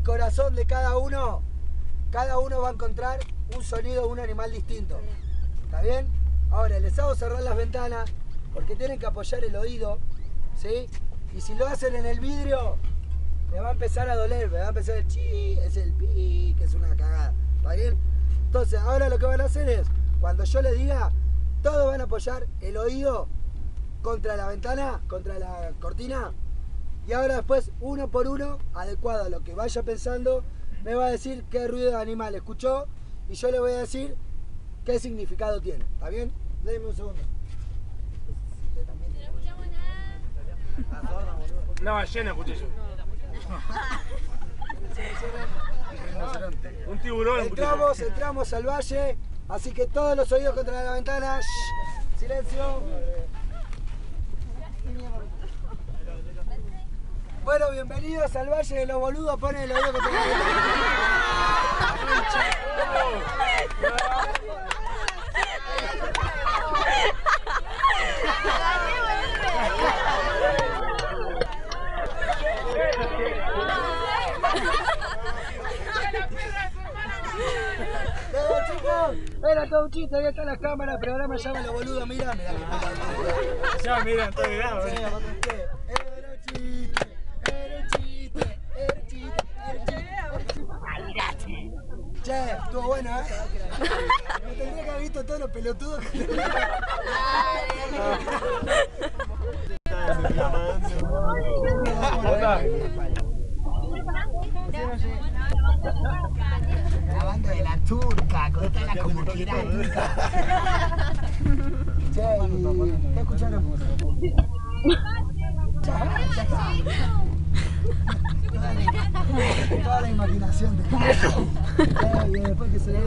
el corazón de cada uno va a encontrar un sonido de un animal distinto. ¿Está bien? Ahora, les hago cerrar las ventanas porque tienen que apoyar el oído, ¿sí? Y si lo hacen en el vidrio, me va a empezar a doler, me va a empezar el chi, es el pi, que es una cagada. ¿Está bien? Entonces, ahora lo que van a hacer es, cuando yo les diga, todos van a apoyar el oído contra la ventana, contra la cortina. Y ahora después, uno por uno, adecuado a lo que vaya pensando, me va a decir qué ruido de animal escuchó y yo le voy a decir qué significado tiene. ¿Está bien? Déjenme un segundo. No escuchamos nada. Una ballena escuché yo. Un tiburón escuché yo. Entramos al valle, así que todos los oídos contra la ventana. Shh, silencio. Bueno, bienvenidos al Valle de los Boludos. Ponen el oído contra la chicos, era todo un chiste, ahí están las cámaras, el programa se llama Los Boludos, mirá. Ya, mira, está mirando. Era un chiste. Che, estuvo bueno, ¿eh? Me tendría que haber visto todos los pelotudos que grabando de la turca, contala como quieras. Che, ¿qué escucharon? Toda la imaginación de y después que se le